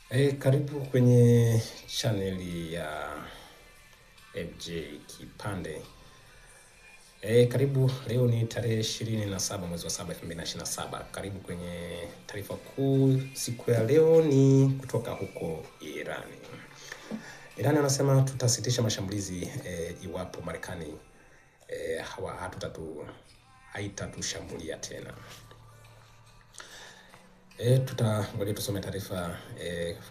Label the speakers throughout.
Speaker 1: Karibu kwenye channel ya FJ Kipande. Karibu, leo ni tarehe 27 mwezi wa 7 2027. Karibu kwenye taarifa kuu siku ya leo ni kutoka huko Irani. Irani anasema tutasitisha mashambulizi iwapo Marekani haitatushambulia tena. Ngoja tusome taarifa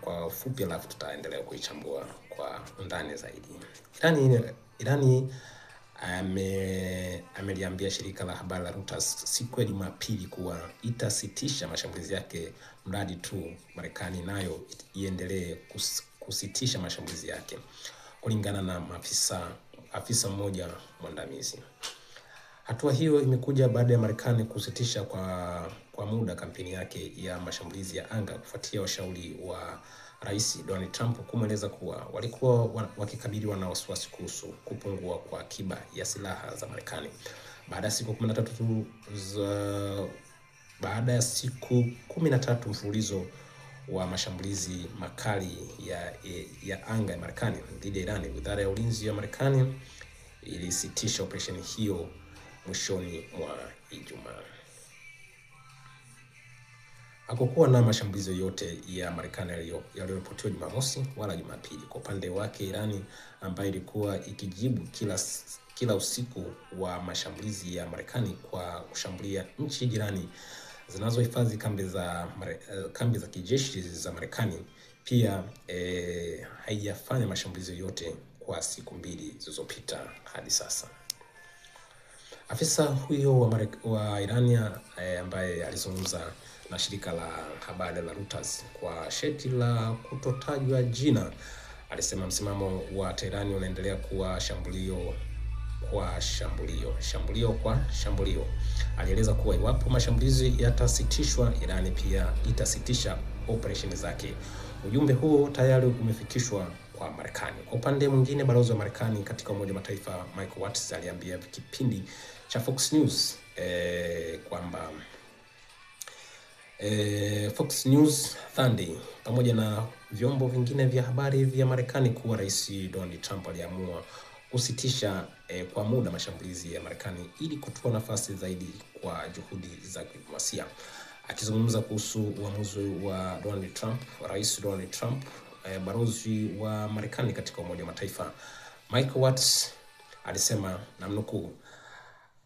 Speaker 1: kwa ufupi, alafu tutaendelea kuichambua kwa undani zaidi. Irani ameliambia shirika la habari la Reuters siku ya Jumapili kuwa itasitisha mashambulizi yake mradi tu Marekani nayo iendelee kusitisha mashambulizi yake, kulingana na afisa mmoja mwandamizi. Hatua hiyo imekuja baada ya Marekani kusitisha kwa muda kampeni yake ya mashambulizi ya anga kufuatia ushauri wa Rais Donald Trump kumweleza kuwa walikuwa wakikabiliwa na wasiwasi kuhusu kupungua kwa akiba ya silaha za Marekani. Baada ya siku 13 mfululizo wa mashambulizi makali ya anga ya Marekani dhidi ya Irani, Wizara ya Ulinzi ya Marekani ilisitisha operesheni hiyo mwishoni mwa Ijumaa. Hakukuwa na mashambulizi yote ya Marekani yaliyoripotiwa Jumamosi wala Jumapili. Kwa upande wake, Irani ambayo ilikuwa ikijibu kila usiku wa mashambulizi ya Marekani kwa kushambulia nchi jirani zinazohifadhi kambi za kijeshi za Marekani, pia haijafanya mashambulizi yote kwa siku mbili zilizopita hadi sasa. Afisa huyo wa Irania ambaye alizungumza na shirika la habari la Reuters kwa sharti la kutotajwa jina, alisema msimamo wa Tehran unaendelea kuwa shambulio kwa shambulio. Alieleza kuwa iwapo mashambulizi yatasitishwa, Irani pia itasitisha operesheni zake. Ujumbe huo tayari umefikishwa kwa Marekani. Kwa upande mwingine, balozi wa Marekani katika Umoja wa Mataifa Michael Watts aliambia kipindi cha Fox News kwamba Fox News Sunday pamoja na vyombo vingine vya habari vya Marekani kuwa Rais Donald Trump aliamua kusitisha kwa muda mashambulizi ya Marekani ili kutoa nafasi zaidi kwa juhudi za diplomasia. Akizungumza kuhusu uamuzi wa Rais Donald Trump, balozi wa Marekani katika Umoja wa Mataifa Michael Watts alisema, namnukuu,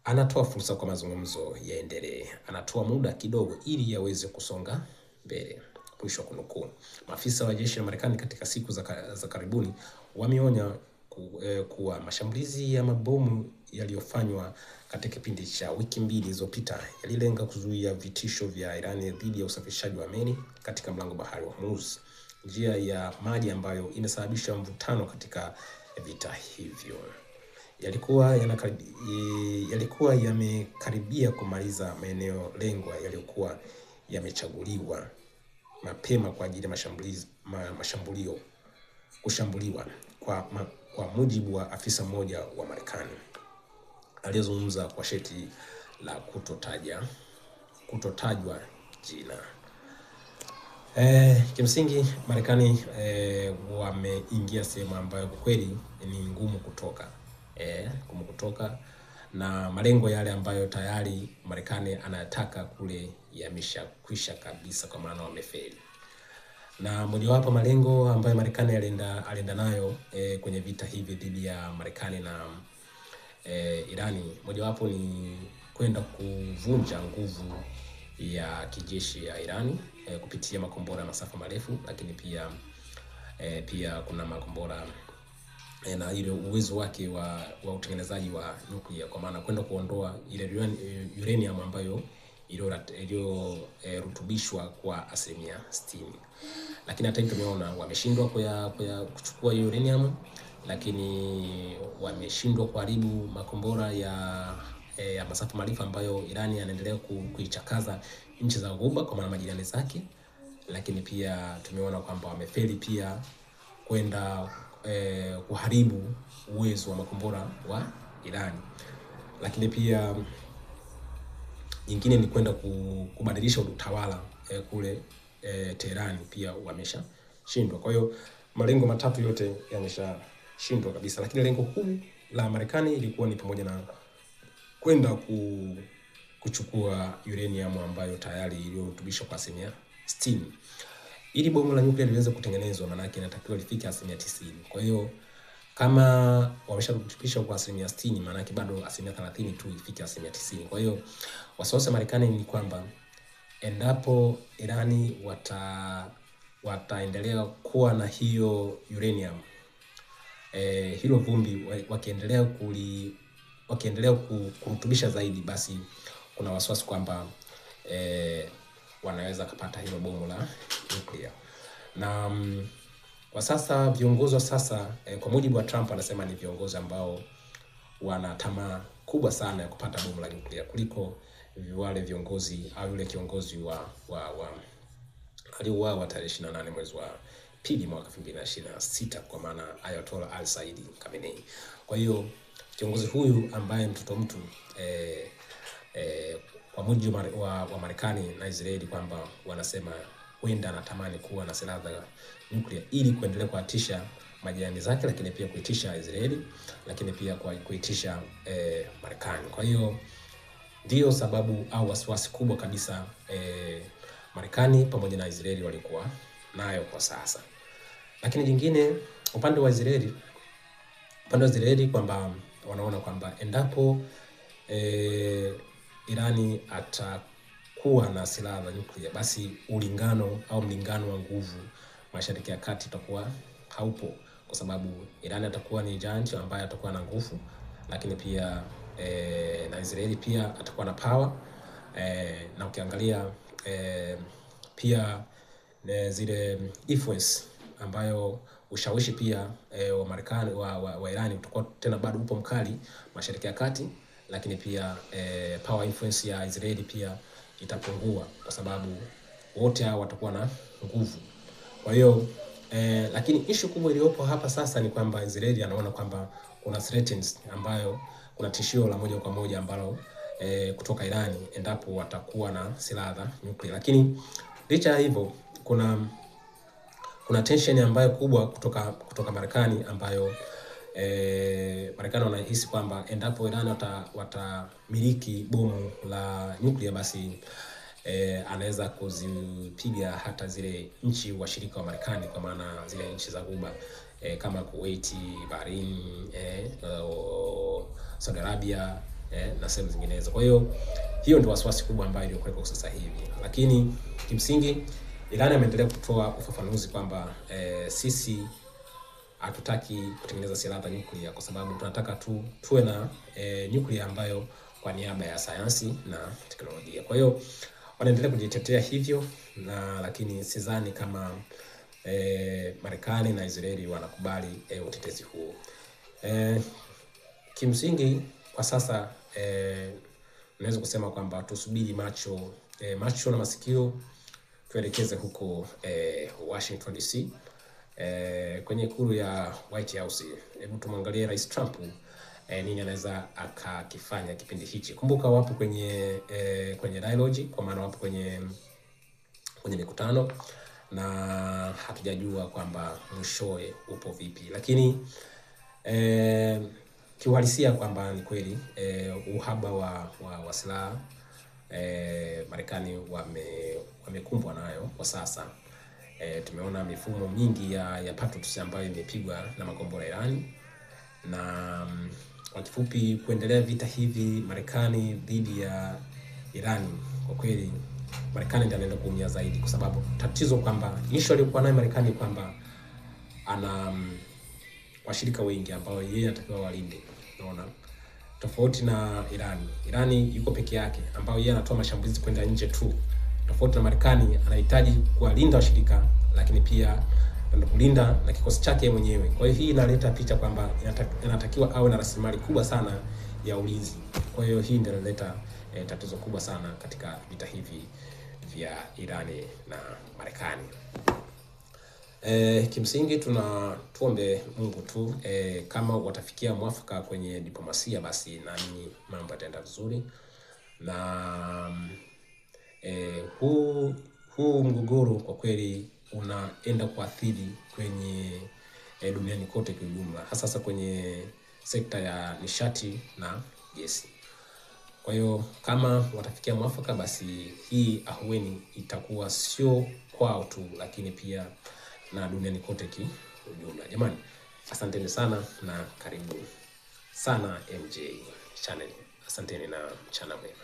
Speaker 1: anatoa fursa kwa mazungumzo yaendelee, anatoa muda kidogo ili yaweze kusonga mbele, mwisho wa kunukuu. Maafisa wa jeshi la Marekani katika siku za karibuni wameonya kuwa mashambulizi ya mabomu yaliyofanywa katika kipindi cha wiki mbili zilizopita yalilenga kuzuia vitisho vya Irani dhidi ya usafirishaji wa meli katika mlango bahari wa Hormuz, njia ya maji ambayo imesababisha mvutano katika vita hivyo. Yalikuwa yamekaribia kumaliza maeneo lengwa yaliyokuwa yamechaguliwa mapema kwa ajili ya kushambuliwa, kwa mujibu wa afisa mmoja wa Marekani aliyezungumza kwa sharti la kutotajwa jina. Kimsingi Marekani wameingia sehemu ambayo kweli ni ngumu kutoka na malengo yale ambayo tayari Marekani anataka kule yameshakwisha kabisa, kwa maana wamefeli. Na mojawapo malengo ambayo Marekani alienda nayo kwenye vita hivi dhidi ya Marekani na Irani, mojawapo ni kwenda kuvunja nguvu ya kijeshi ya Irani kupitia makombora masafa marefu, lakini pia kuna makombora na ile uwezo wake wa utengenezaji wa nyuklia, kwa maana kwenda kuondoa ile uranium ambayo iliyorutubishwa kwa 60%. Lakini hata hivyo tumeona wameshindwa kuchukua uranium, lakini wameshindwa kuharibu makombora ya masafa marefu ambayo Irani anaendelea kuichakaza nchi za Ghuba kwa maana majirani zake. Lakini pia tumeona kwamba wamefeli pia kwenda kuharibu uwezo wa makombora wa Irani. Lakini pia nyingine ni kwenda kubadilisha utawala kule Tehran, pia yameshashindwa. Kwa hiyo malengo matatu yote yameshashindwa kabisa, lakini lengo kuu la Marekani ilikuwa ni pamoja na kwenda kuchukua uranium ambayo tayari iliyorutubishwa kwa 60%. Ili bomu la nyuklia liweze kutengenezwa, maana yake inatakiwa lifike 90%. Kwa hiyo kama wamesharutubisha kwa 60%, maana yake bado 30% tu ifike 90%. Kwa hiyo wasiwasi Marekani ni kwamba endapo Irani wataendelea kuwa na hiyo uranium, hilo vumbi wakiendelea kurutubisha zaidi, basi kuna wasiwasi kwamba wanaweza kupata hilo bomu la nuclear. Na kwa sasa viongozi wa sasa kwa mujibu wa Trump anasema ni viongozi ambao wana tamaa kubwa sana ya kupata bomu la nuclear kuliko wale viongozi au yule kiongozi wa aliuawa tarehe 28 mwezi wa pili mwaka 2026, kwa maana Ayatollah al-Said Khamenei. Kwa hiyo kiongozi huyu ambaye mtoto mtu kwa mujibu wa Marekani na Israeli kwamba wanasema huenda anatamani kuwa na silaha za nuclear ili kuendelea kuatisha majirani zake, lakini pia kuitisha Israeli, lakini pia kuitisha Marekani. Kwa hiyo ndio sababu au wasiwasi kubwa kabisa Marekani pamoja na Israeli walikuwa nayo kwa sasa. Lakini jingine upande wa Israeli kwamba wanaona kwamba endapo Irani atakuwa na silaha za nuclear, basi mlingano wa nguvu Mashariki ya Kati utakuwa haupo, kwa sababu Irani atakuwa ni giant ambaye atakuwa na nguvu, lakini pia na Israeli pia atakuwa na power, na ukiangalia pia zile influence ambayo ushawishi pia wa Marekani wa Irani utakuwa tena bado upo mkali Mashariki ya Kati, lakini pia power influence ya Israeli pia itapungua kwa sababu wote hao watakuwa na nguvu. Kwa hiyo lakini issue kubwa iliyopo hapa sasa ni kwamba Israeli anaona kwamba kuna threats ambayo kuna tishio la moja kwa moja ambalo kutoka Irani endapo watakuwa na silaha za nuclear. Lakini licha ya hivyo kuna tension ambayo kubwa kutoka Marekani ambayo Marekani wanahisi kwamba endapo Iran watamiliki bomu la nuclear, basi anaweza kuzipiga hata zile nchi washirika wa Marekani, kwa maana zile nchi za Ghuba kama Kuwait, Bahrain, Saudi Arabia na sehemu zinginezo. Kwa hiyo ndio wasiwasi kubwa ambayo iliyokuwepo sasa hivi, lakini kimsingi Iran ameendelea kutoa ufafanuzi kwamba sisi hatutaki kutengeneza silaha za nuclear kwa sababu tunataka tuwe na nuclear ambayo kwa niaba ya sayansi na teknolojia. Kwa hiyo wanaendelea kujitetea hivyo, lakini sidhani kama Marekani na Israeli wanakubali utetezi huu. Kimsingi kwa sasa naweza kusema kwamba tusubiri macho na masikio tuelekeze huko Washington DC, kwenye ikulu ya White House. Hebu tumwangalie Rais Trump nini anaweza akakifanya kipindi hichi. Kumbuka wapo kwenye dialogue, kwa maana wapo kwenye mikutano na hatujajua kwamba mwishowe upo vipi, lakini kiuhalisia kwamba ni kweli uhaba wa silaha Marekani wamekumbwa nayo kwa sasa. Tumeona mifumo mingi ya Patriot ambayo imepigwa na makombora ya Irani, na kwa kifupi kuendelea vita hivi Marekani dhidi ya Irani, kwa kweli Marekani ndiye anaenda kuumia zaidi, kwa sababu tatizo kwamba issue aliyokuwa nayo Marekani kwamba ana washirika wengi ambao yeye anatakiwa walinde. Unaona, tofauti na Irani yuko peke yake ambao yeye anatoa mashambulizi kwenda nje tu. Tofauti na Marekani anahitaji kuwalinda washirika, lakini pia kulinda na kikosi chake mwenyewe. Kwa hiyo hii inaleta picha kwamba inatakiwa awe na rasilimali kubwa sana ya ulinzi. Kwa hiyo hii ndio inaleta tatizo kubwa sana katika vita hivi vya Irani na Marekani. Kimsingi tuombe Mungu tu kama watafikia mwafaka kwenye diplomasia, basi nani mambo yataenda vizuri, na huu mgogoro kwa kweli unaenda kuathiri kwenye duniani kote kwa ujumla, hasa kwenye sekta ya nishati na gesi. Kwa hiyo kama watafikia mwafaka, basi hii ahueni itakuwa sio kwao tu, lakini pia na duniani kote kwa ujumla. Jamani, asanteni sana na karibu sana MJ Channel. Asanteni na mchana mwema.